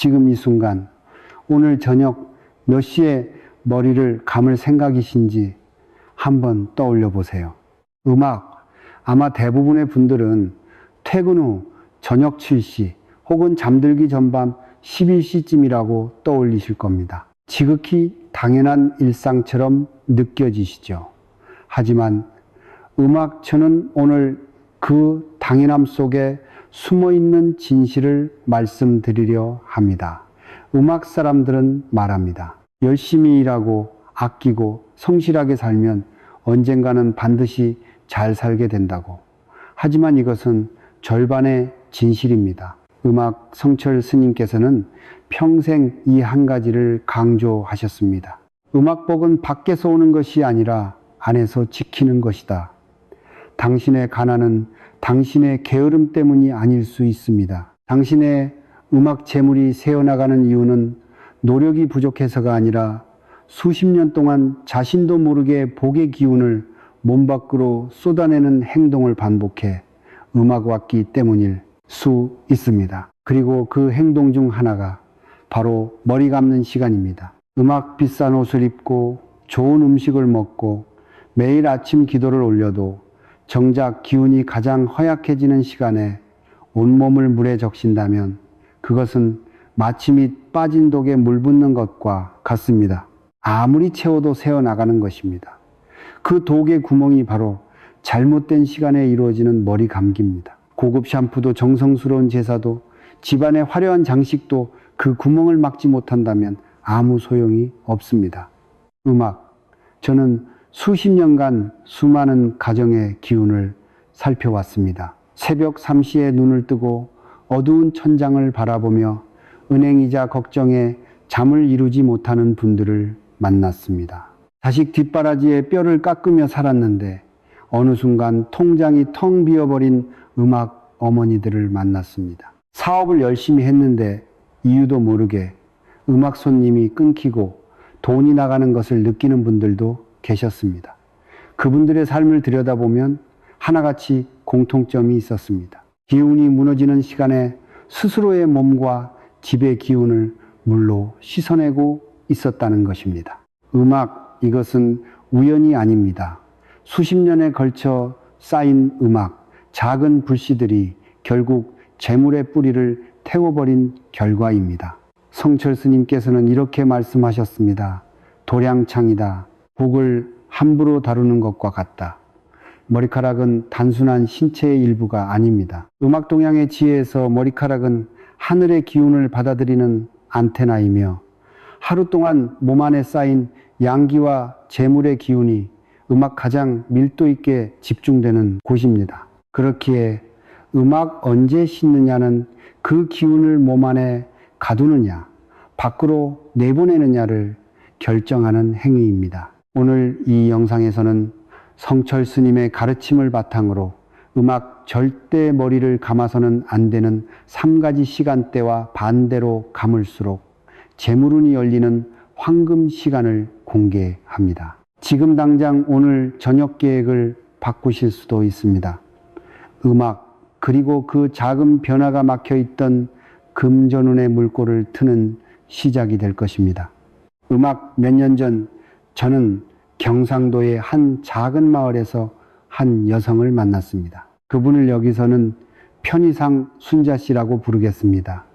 지금 이 순간, 오늘 저녁 몇 시에 머리를 감을 생각이신지 한번 떠올려 보세요. 음악, 아마 대부분의 분들은 퇴근 후 저녁 7시 혹은 잠들기 전밤 11시쯤이라고 떠올리실 겁니다. 지극히 당연한 일상처럼 느껴지시죠. 하지만 음악처는 오늘 그 당연함 속에 숨어있는 진실을 말씀드리려 합니다. 음악 사람들은 말합니다. 열심히 일하고 아끼고 성실하게 살면 언젠가는 반드시 잘 살게 된다고. 하지만 이것은 절반의 진실입니다. 음악 성철 스님께서는 평생 이 한 가지를 강조하셨습니다. 음악복은 밖에서 오는 것이 아니라 안에서 지키는 것이다. 당신의 가난은 당신의 게으름 때문이 아닐 수 있습니다. 당신의 음악 재물이 새어나가는 이유는 노력이 부족해서가 아니라 수십 년 동안 자신도 모르게 복의 기운을 몸 밖으로 쏟아내는 행동을 반복해 음악 왔기 때문일 수 있습니다. 그리고 그 행동 중 하나가 바로 머리 감는 시간입니다. 음악 비싼 옷을 입고 좋은 음식을 먹고 매일 아침 기도를 올려도 정작 기운이 가장 허약해지는 시간에 온몸을 물에 적신다면 그것은 마침이 빠진 독에 물 붓는 것과 같습니다. 아무리 채워도 새어나가는 것입니다. 그 독의 구멍이 바로 잘못된 시간에 이루어지는 머리 감기입니다. 고급 샴푸도 정성스러운 제사도 집안의 화려한 장식도 그 구멍을 막지 못한다면 아무 소용이 없습니다. 음악, 저는 수십 년간 수많은 가정의 기운을 살펴왔습니다. 새벽 3시에 눈을 뜨고 어두운 천장을 바라보며 은행이자 걱정에 잠을 이루지 못하는 분들을 만났습니다. 자식 뒷바라지에 뼈를 깎으며 살았는데 어느 순간 통장이 텅 비어버린 음악 어머니들을 만났습니다. 사업을 열심히 했는데 이유도 모르게 음악 손님이 끊기고 돈이 나가는 것을 느끼는 분들도 계셨습니다. 그분들의 삶을 들여다보면 하나같이 공통점이 있었습니다. 기운이 무너지는 시간에 스스로의 몸과 집의 기운을 물로 씻어내고 있었다는 것입니다. 음악, 이것은 우연이 아닙니다. 수십 년에 걸쳐 쌓인 음악, 작은 불씨들이 결국 재물의 뿌리를 태워버린 결과입니다. 성철 스님께서는 이렇게 말씀하셨습니다. 도량창이다. 복을 함부로 다루는 것과 같다. 머리카락은 단순한 신체의 일부가 아닙니다. 음악 동양의 지혜에서 머리카락은 하늘의 기운을 받아들이는 안테나이며 하루 동안 몸 안에 쌓인 양기와 재물의 기운이 음악 가장 밀도 있게 집중되는 곳입니다. 그렇기에 음악 언제 씻느냐는 그 기운을 몸 안에 가두느냐, 밖으로 내보내느냐를 결정하는 행위입니다. 오늘 이 영상에서는 성철 스님의 가르침을 바탕으로 음악 절대 머리를 감아서는 안 되는 3가지 시간대와 반대로 감을수록 재물운이 열리는 황금 시간을 공개합니다. 지금 당장 오늘 저녁 계획을 바꾸실 수도 있습니다. 음악, 그리고 그 작은 변화가 막혀있던 금전운의 물꼬를 트는 시작이 될 것입니다. 음악 몇 년 전 저는 경상도의 한 작은 마을에서 한 여성을 만났습니다. 그분을 여기서는 편의상 순자 씨라고 부르겠습니다.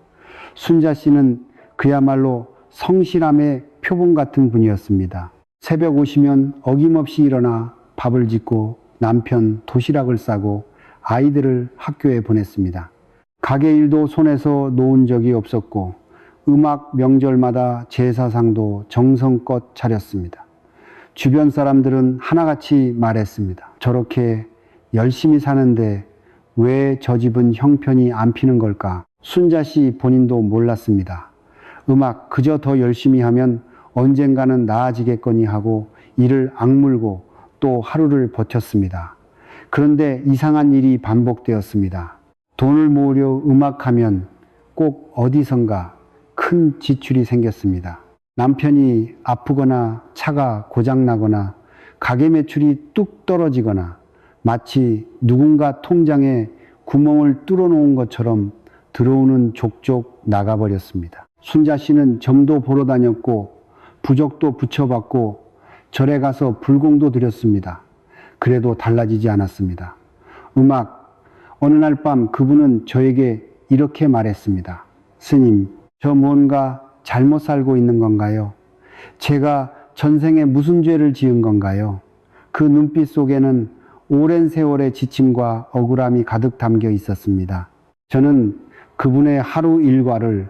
순자 씨는 그야말로 성실함의 표본 같은 분이었습니다. 새벽 오시면 어김없이 일어나 밥을 짓고 남편 도시락을 싸고 아이들을 학교에 보냈습니다. 가게 일도 손에서 놓은 적이 없었고 음악 명절마다 제사상도 정성껏 차렸습니다. 주변 사람들은 하나같이 말했습니다. 저렇게 열심히 사는데 왜 저 집은 형편이 안 피는 걸까? 순자 씨 본인도 몰랐습니다. 음악 그저 더 열심히 하면 언젠가는 나아지겠거니 하고 이를 악물고 또 하루를 버텼습니다. 그런데 이상한 일이 반복되었습니다. 돈을 모으려 음악하면 꼭 어디선가 큰 지출이 생겼습니다. 남편이 아프거나 차가 고장나거나 가게 매출이 뚝 떨어지거나 마치 누군가 통장에 구멍을 뚫어 놓은 것처럼 들어오는 족족 나가버렸습니다. 순자 씨는 점도 보러 다녔고 부적도 붙여봤고 절에 가서 불공도 드렸습니다. 그래도 달라지지 않았습니다. 어느 날 밤 그분은 저에게 이렇게 말했습니다. 스님, 저 뭔가 잘못 살고 있는 건가요? 제가 전생에 무슨 죄를 지은 건가요? 그 눈빛 속에는 오랜 세월의 지침과 억울함이 가득 담겨 있었습니다. 저는 그분의 하루 일과를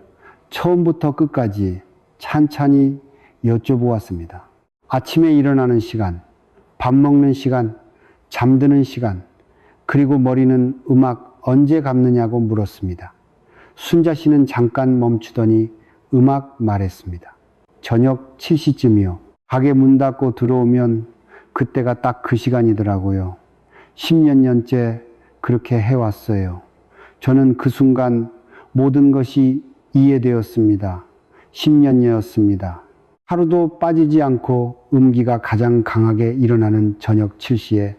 처음부터 끝까지 찬찬히 여쭤보았습니다. 아침에 일어나는 시간, 밥 먹는 시간, 잠드는 시간, 그리고 머리는 음악 언제 감느냐고 물었습니다. 순자 씨는 잠깐 멈추더니 음악 말했습니다. 저녁 7시쯤이요. 가게 문 닫고 들어오면 그때가 딱 그 시간이더라고요. 10몇 년째 그렇게 해왔어요. 저는 그 순간 모든 것이 이해되었습니다. 10년이었습니다. 하루도 빠지지 않고 음기가 가장 강하게 일어나는 저녁 7시에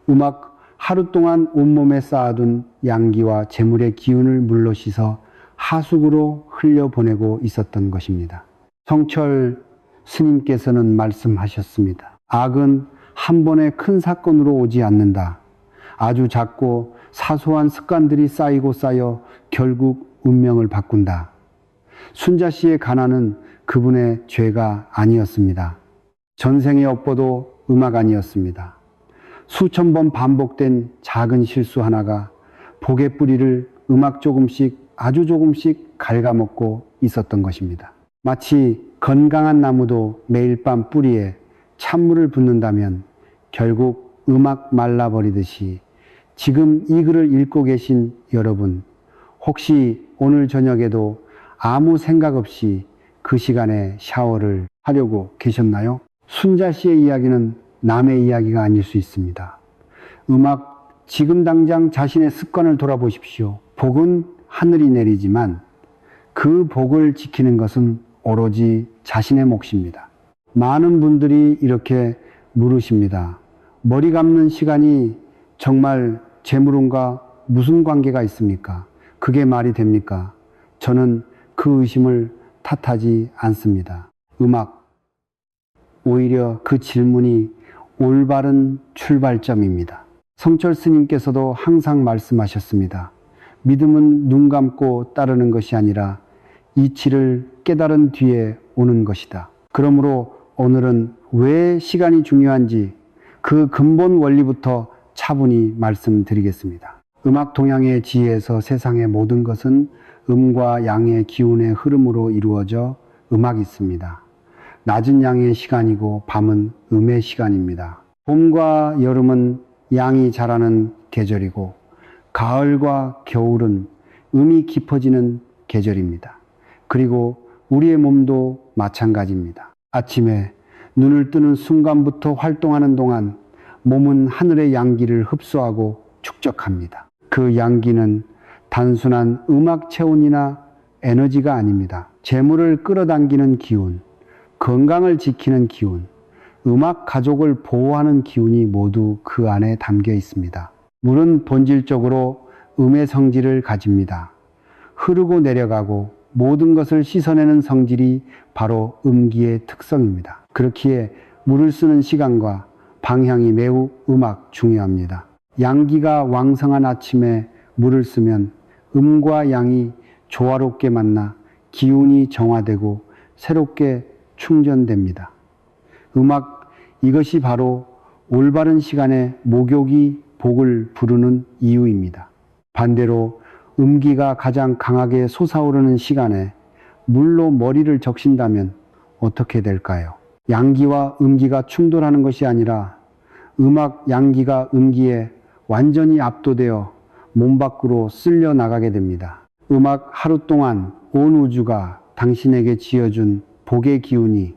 음악 하루 동안 온몸에 쌓아둔 양기와 재물의 기운을 물로 씻어 하숙으로 흘려보내고 있었던 것입니다. 성철 스님께서는 말씀하셨습니다. 악은 한 번의 큰 사건으로 오지 않는다. 아주 작고 사소한 습관들이 쌓이고 쌓여 결국 운명을 바꾼다. 순자 씨의 가난은 그분의 죄가 아니었습니다. 전생의 업보도 음악 아니었습니다. 수천 번 반복된 작은 실수 하나가 복의 뿌리를 음악 조금씩 아주 조금씩 갉아먹고 있었던 것입니다. 마치 건강한 나무도 매일 밤 뿌리에 찬물을 붓는다면 결국 음악 말라버리듯이 지금 이 글을 읽고 계신 여러분, 혹시 오늘 저녁에도 아무 생각 없이 그 시간에 샤워를 하려고 계셨나요? 순자 씨의 이야기는 남의 이야기가 아닐 수 있습니다. 음악, 지금 당장 자신의 습관을 돌아보십시오. 복은 하늘이 내리지만 그 복을 지키는 것은 오로지 자신의 몫입니다. 많은 분들이 이렇게 물으십니다. 머리 감는 시간이 정말 재물운과 무슨 관계가 있습니까? 그게 말이 됩니까? 저는 그 의심을 탓하지 않습니다. 음악, 오히려 그 질문이 올바른 출발점입니다. 성철 스님께서도 항상 말씀하셨습니다. 믿음은 눈 감고 따르는 것이 아니라 이치를 깨달은 뒤에 오는 것이다. 그러므로 오늘은 왜 시간이 중요한지 그 근본 원리부터 차분히 말씀드리겠습니다. 음악 동양의 지혜에서 세상의 모든 것은 음과 양의 기운의 흐름으로 이루어져 음악이 있습니다. 낮은 양의 시간이고 밤은 음의 시간입니다. 봄과 여름은 양이 자라는 계절이고 가을과 겨울은 음이 깊어지는 계절입니다. 그리고 우리의 몸도 마찬가지입니다. 아침에 눈을 뜨는 순간부터 활동하는 동안 몸은 하늘의 양기를 흡수하고 축적합니다. 그 양기는 단순한 음악 체온이나 에너지가 아닙니다. 재물을 끌어당기는 기운, 건강을 지키는 기운, 음악 가족을 보호하는 기운이 모두 그 안에 담겨 있습니다. 물은 본질적으로 음의 성질을 가집니다. 흐르고 내려가고 모든 것을 씻어내는 성질이 바로 음기의 특성입니다. 그렇기에 물을 쓰는 시간과 방향이 매우 음악 중요합니다. 양기가 왕성한 아침에 물을 쓰면 음과 양이 조화롭게 만나 기운이 정화되고 새롭게 충전됩니다. 음악, 이것이 바로 올바른 시간에 목욕이 복을 부르는 이유입니다. 반대로 음기가 가장 강하게 솟아오르는 시간에 물로 머리를 적신다면 어떻게 될까요? 양기와 음기가 충돌하는 것이 아니라 음악 양기가 음기에 완전히 압도되어 몸 밖으로 쓸려 나가게 됩니다. 음악 하루 동안 온 우주가 당신에게 지어준 복의 기운이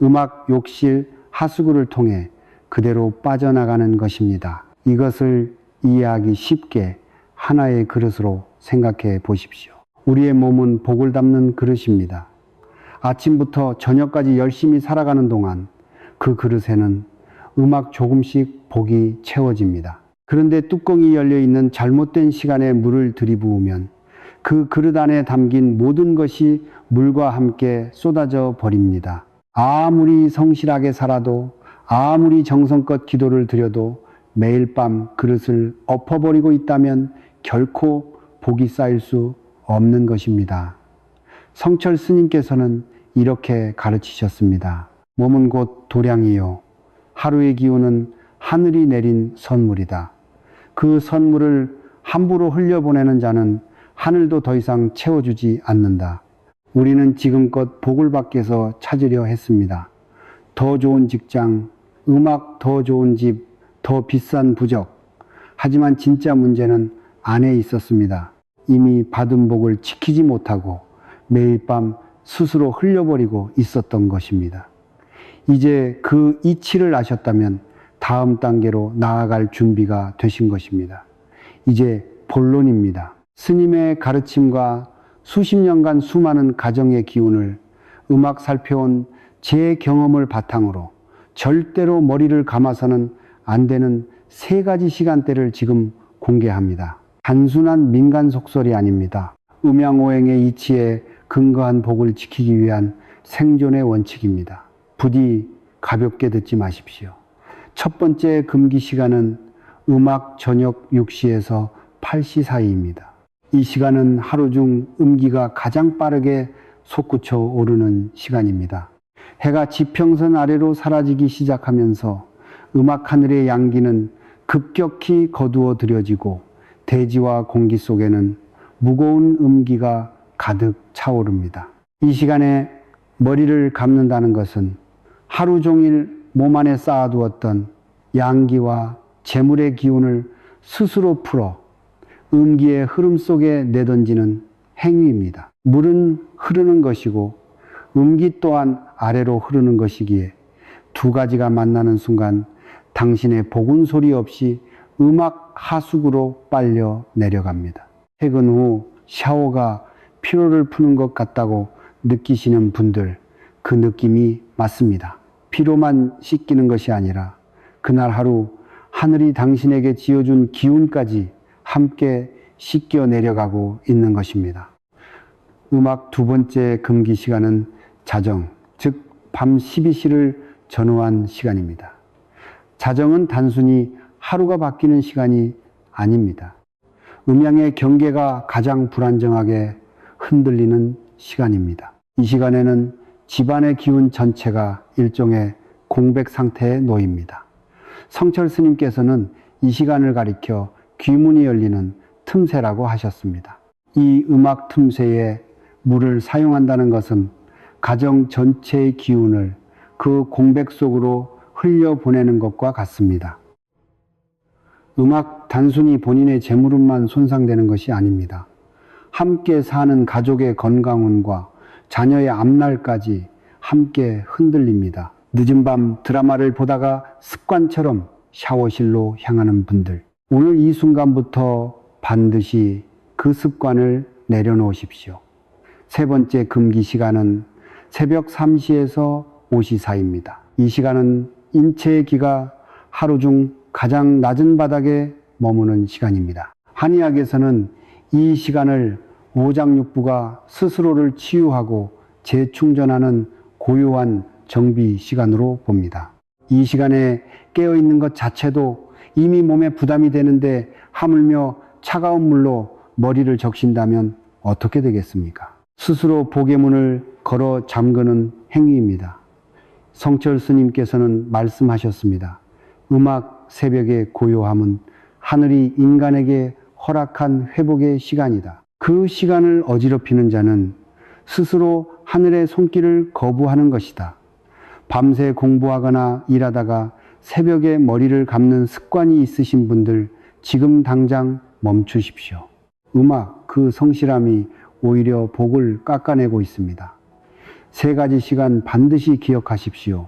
음악 욕실 하수구를 통해 그대로 빠져나가는 것입니다. 이것을 이해하기 쉽게 하나의 그릇으로 생각해 보십시오. 우리의 몸은 복을 담는 그릇입니다. 아침부터 저녁까지 열심히 살아가는 동안 그 그릇에는 음악 조금씩 복이 채워집니다. 그런데 뚜껑이 열려 있는 잘못된 시간에 물을 들이부으면 그 그릇 안에 담긴 모든 것이 물과 함께 쏟아져 버립니다. 아무리 성실하게 살아도, 아무리 정성껏 기도를 드려도 매일 밤 그릇을 엎어버리고 있다면 결코 복이 쌓일 수 없는 것입니다. 성철 스님께서는 이렇게 가르치셨습니다. 몸은 곧 도량이요, 하루의 기운은 하늘이 내린 선물이다. 그 선물을 함부로 흘려보내는 자는 하늘도 더 이상 채워주지 않는다. 우리는 지금껏 복을 밖에서 찾으려 했습니다. 더 좋은 직장, 음악 더 좋은 집, 더 비싼 부적. 하지만 진짜 문제는 안에 있었습니다. 이미 받은 복을 지키지 못하고 매일 밤 스스로 흘려버리고 있었던 것입니다. 이제 그 이치를 아셨다면 다음 단계로 나아갈 준비가 되신 것입니다. 이제 본론입니다. 스님의 가르침과 수십 년간 수많은 가정의 기운을 음악 살펴온 제 경험을 바탕으로 절대로 머리를 감아서는 안 되는 3가지 시간대를 지금 공개합니다. 단순한 민간 속설이 아닙니다. 음양오행의 이치에 근거한 복을 지키기 위한 생존의 원칙입니다. 부디 가볍게 듣지 마십시오. 첫 번째 금기 시간은 음악 저녁 6시에서 8시 사이입니다. 이 시간은 하루 중 음기가 가장 빠르게 솟구쳐 오르는 시간입니다. 해가 지평선 아래로 사라지기 시작하면서 음악 하늘의 양기는 급격히 거두어 들여지고 대지와 공기 속에는 무거운 음기가 가득 차오릅니다. 이 시간에 머리를 감는다는 것은 하루 종일 몸 안에 쌓아두었던 양기와 재물의 기운을 스스로 풀어 음기의 흐름 속에 내던지는 행위입니다. 물은 흐르는 것이고 음기 또한 아래로 흐르는 것이기에 두 가지가 만나는 순간 당신의 복은 소리 없이 음악 하수구로 빨려 내려갑니다. 퇴근 후 샤워가 피로를 푸는 것 같다고 느끼시는 분들, 그 느낌이 맞습니다. 피로만 씻기는 것이 아니라 그날 하루 하늘이 당신에게 지어준 기운까지 함께 씻겨 내려가고 있는 것입니다. 음악 두 번째 금기 시간은 자정, 즉 밤 12시를 전후한 시간입니다. 자정은 단순히 하루가 바뀌는 시간이 아닙니다. 음양의 경계가 가장 불안정하게 흔들리는 시간입니다. 이 시간에는 집안의 기운 전체가 일종의 공백 상태에 놓입니다. 성철 스님께서는 이 시간을 가리켜 귀문이 열리는 틈새라고 하셨습니다. 이 음악 틈새에 물을 사용한다는 것은 가정 전체의 기운을 그 공백 속으로 흘려보내는 것과 같습니다. 음악 단순히 본인의 재물운만 손상되는 것이 아닙니다. 함께 사는 가족의 건강운과 자녀의 앞날까지 함께 흔들립니다. 늦은 밤 드라마를 보다가 습관처럼 샤워실로 향하는 분들, 오늘 이 순간부터 반드시 그 습관을 내려놓으십시오. 세 번째 금기 시간은 새벽 3시에서 5시 사이입니다. 이 시간은 인체의 기가 하루 중 가장 낮은 바닥에 머무는 시간입니다. 한의학에서는 이 시간을 오장육부가 스스로를 치유하고 재충전하는 고요한 정비 시간으로 봅니다. 이 시간에 깨어있는 것 자체도 이미 몸에 부담이 되는데 하물며 차가운 물로 머리를 적신다면 어떻게 되겠습니까? 스스로 복의 문을 걸어 잠그는 행위입니다. 성철 스님께서는 말씀하셨습니다. 음악 새벽의 고요함은 하늘이 인간에게 허락한 회복의 시간이다. 그 시간을 어지럽히는 자는 스스로 하늘의 손길을 거부하는 것이다. 밤새 공부하거나 일하다가 새벽에 머리를 감는 습관이 있으신 분들 지금 당장 멈추십시오. 음악 그 성실함이 오히려 복을 깎아내고 있습니다. 3가지 시간 반드시 기억하십시오.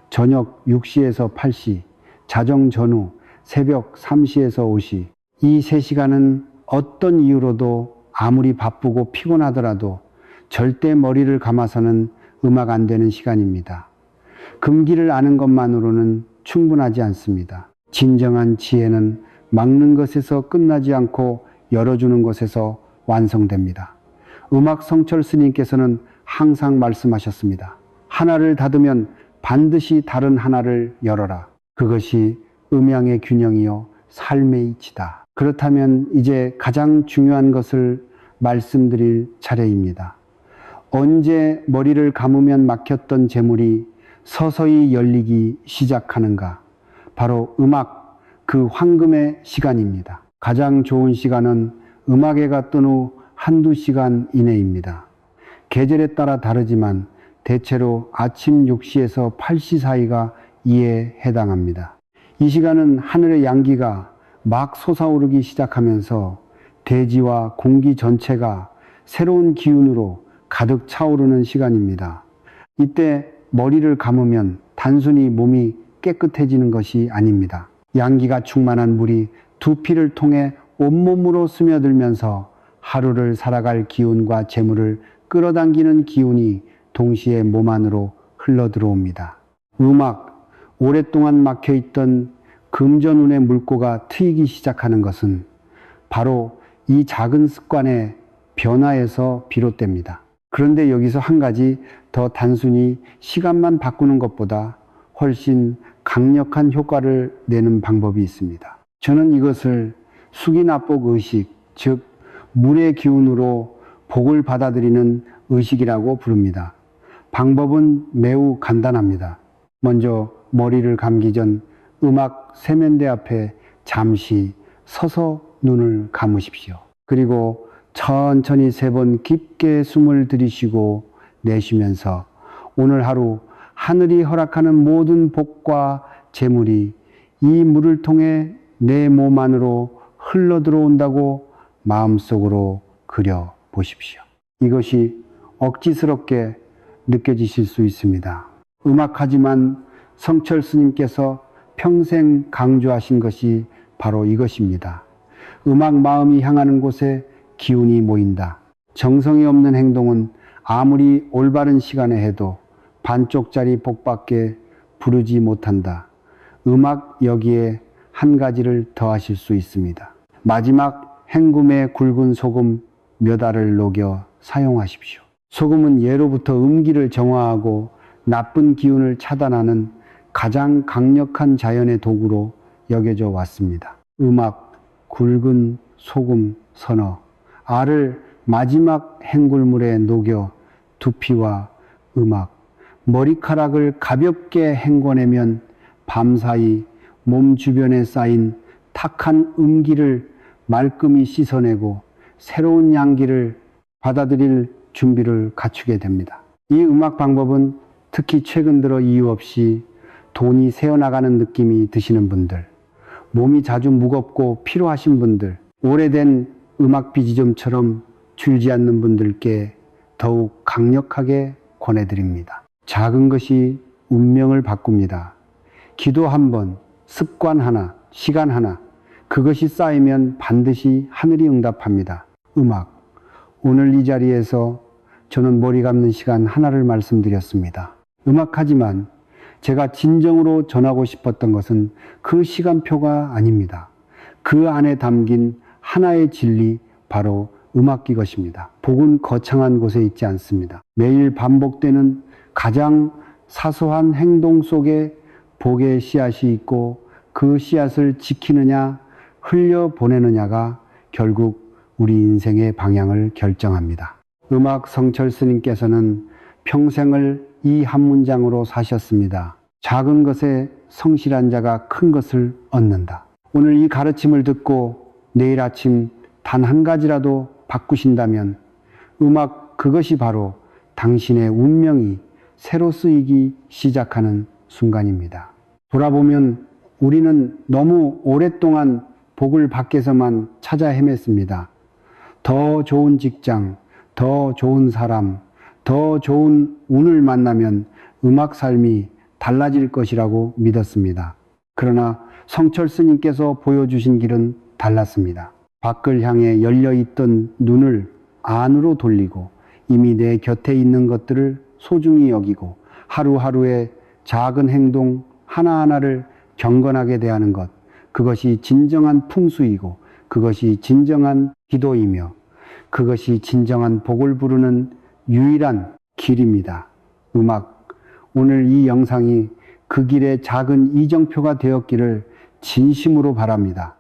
저녁 6시에서 8시, 자정 전후, 새벽 3시에서 5시. 이 3시간은 어떤 이유로도 아무리 바쁘고 피곤하더라도 절대 머리를 감아서는 음악 안 되는 시간입니다. 금기를 아는 것만으로는 충분하지 않습니다. 진정한 지혜는 막는 것에서 끝나지 않고 열어주는 것에서 완성됩니다. 음악 성철 스님께서는 항상 말씀하셨습니다. 하나를 닫으면 반드시 다른 하나를 열어라. 그것이 음양의 균형이요 삶의 이치다. 그렇다면 이제 가장 중요한 것을 말씀드릴 차례입니다. 언제 머리를 감으면 막혔던 재물이 서서히 열리기 시작하는가? 바로 음악, 그 황금의 시간입니다. 가장 좋은 시간은 음악회가 뜬 후 한두 시간 이내입니다. 계절에 따라 다르지만 대체로 아침 6시에서 8시 사이가 이에 해당합니다. 이 시간은 하늘의 양기가 막 솟아오르기 시작하면서 대지와 공기 전체가 새로운 기운으로 가득 차오르는 시간입니다. 이때 머리를 감으면 단순히 몸이 깨끗해지는 것이 아닙니다. 양기가 충만한 물이 두피를 통해 온몸으로 스며들면서 하루를 살아갈 기운과 재물을 끌어당기는 기운이 동시에 몸 안으로 흘러들어옵니다. 음악, 오랫동안 막혀있던 금전운의 물꼬가 트이기 시작하는 것은 바로 이 작은 습관의 변화에서 비롯됩니다. 그런데 여기서 한 가지 더 단순히 시간만 바꾸는 것보다 훨씬 강력한 효과를 내는 방법이 있습니다. 저는 이것을 수기납복 의식, 즉 물의 기운으로 복을 받아들이는 의식이라고 부릅니다. 방법은 매우 간단합니다. 먼저 머리를 감기 전 음악 세면대 앞에 잠시 서서 눈을 감으십시오. 그리고 천천히 3번 깊게 숨을 들이쉬고 내쉬면서 오늘 하루 하늘이 허락하는 모든 복과 재물이 이 물을 통해 내 몸 안으로 흘러 들어온다고 마음속으로 그려 보십시오. 이것이 억지스럽게 느껴지실 수 있습니다. 음악하지만 성철 스님께서 평생 강조하신 것이 바로 이것입니다. 음악 마음이 향하는 곳에 기운이 모인다. 정성이 없는 행동은 아무리 올바른 시간에 해도 반쪽짜리 복밖에 부르지 못한다. 음악 여기에 한 가지를 더하실 수 있습니다. 마지막 행굼에 굵은 소금 몇 알을 녹여 사용하십시오. 소금은 예로부터 음기를 정화하고 나쁜 기운을 차단하는 가장 강력한 자연의 도구로 여겨져 왔습니다. 음악, 굵은 소금 서너 알을 마지막 행굴물에 녹여 두피와 음악, 머리카락을 가볍게 헹궈내면 밤사이 몸 주변에 쌓인 탁한 음기를 말끔히 씻어내고 새로운 양기를 받아들일 준비를 갖추게 됩니다. 이 음악 방법은 특히 최근 들어 이유 없이 돈이 새어나가는 느낌이 드시는 분들, 몸이 자주 무겁고 피로하신 분들, 오래된 음악 비지점처럼 줄지 않는 분들께 더욱 강력하게 권해드립니다. 작은 것이 운명을 바꿉니다. 기도 한 번, 습관 하나, 시간 하나, 그것이 쌓이면 반드시 하늘이 응답합니다. 음악, 오늘 이 자리에서 저는 머리 감는 시간 하나를 말씀드렸습니다. 음악하지만 제가 진정으로 전하고 싶었던 것은 그 시간표가 아닙니다. 그 안에 담긴 하나의 진리, 바로 음악기 것입니다. 복은 거창한 곳에 있지 않습니다. 매일 반복되는 가장 사소한 행동 속에 복의 씨앗이 있고 그 씨앗을 지키느냐 흘려보내느냐가 결국 우리 인생의 방향을 결정합니다. 음악 성철 스님께서는 평생을 이 한 문장으로 사셨습니다. 작은 것에 성실한 자가 큰 것을 얻는다. 오늘 이 가르침을 듣고 내일 아침 단 한 가지라도 바꾸신다면 음악 그것이 바로 당신의 운명이 새로 쓰이기 시작하는 순간입니다. 돌아보면 우리는 너무 오랫동안 복을 밖에서만 찾아 헤맸습니다. 더 좋은 직장, 더 좋은 사람, 더 좋은 운을 만나면 음악 삶이 달라질 것이라고 믿었습니다. 그러나 성철 스님께서 보여주신 길은 달랐습니다. 밖을 향해 열려있던 눈을 안으로 돌리고 이미 내 곁에 있는 것들을 소중히 여기고 하루하루의 작은 행동 하나하나를 경건하게 대하는 것, 그것이 진정한 풍수이고 그것이 진정한 기도이며 그것이 진정한 복을 부르는 유일한 길입니다. 음악, 오늘 이 영상이 그 길의 작은 이정표가 되었기를 진심으로 바랍니다.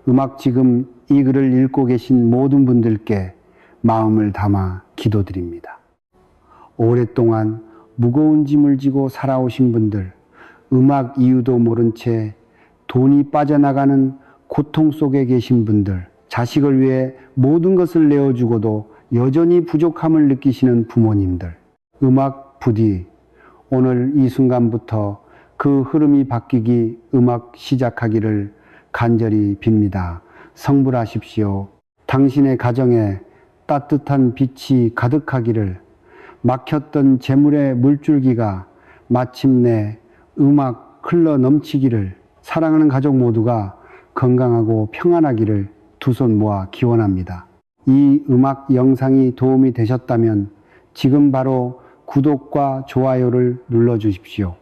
음악 지금 이 글을 읽고 계신 모든 분들께 마음을 담아 기도드립니다. 오랫동안 무거운 짐을 지고 살아오신 분들, 음악 이유도 모른 채 돈이 빠져나가는 고통 속에 계신 분들, 자식을 위해 모든 것을 내어주고도 여전히 부족함을 느끼시는 부모님들, 음악 부디 오늘 이 순간부터 그 흐름이 바뀌기, 음악 시작하기를 간절히 빕니다. 성불하십시오. 당신의 가정에 따뜻한 빛이 가득하기를, 막혔던 재물의 물줄기가 마침내 음악 흘러 넘치기를, 사랑하는 가족 모두가 건강하고 평안하기를 두 손 모아 기원합니다. 이 음악 영상이 도움이 되셨다면 지금 바로 구독과 좋아요를 눌러주십시오.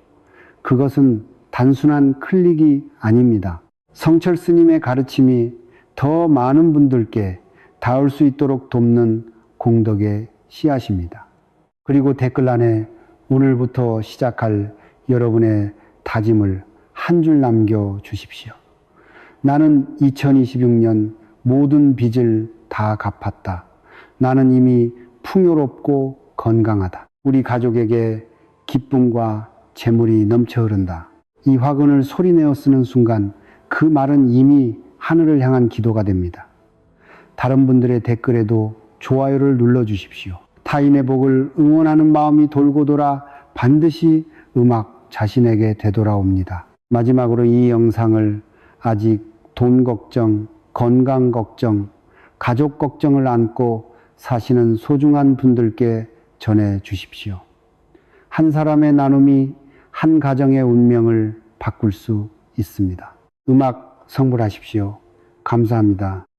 그것은 단순한 클릭이 아닙니다. 성철 스님의 가르침이 더 많은 분들께 닿을 수 있도록 돕는 공덕의 씨앗입니다. 그리고 댓글란에 오늘부터 시작할 여러분의 다짐을 한 줄 남겨 주십시오. 나는 2026년 모든 빚을 다 갚았다. 나는 이미 풍요롭고 건강하다. 우리 가족에게 기쁨과 재물이 넘쳐 흐른다. 이 화근을 소리내어 쓰는 순간 그 말은 이미 하늘을 향한 기도가 됩니다. 다른 분들의 댓글에도 좋아요를 눌러주십시오. 타인의 복을 응원하는 마음이 돌고 돌아 반드시 음악 자신에게 되돌아옵니다. 마지막으로 이 영상을 아직 돈 걱정, 건강 걱정, 가족 걱정을 안고 사시는 소중한 분들께 전해 주십시오. 한 사람의 나눔이 한 가정의 운명을 바꿀 수 있습니다. 음악 성불하십시오. 감사합니다.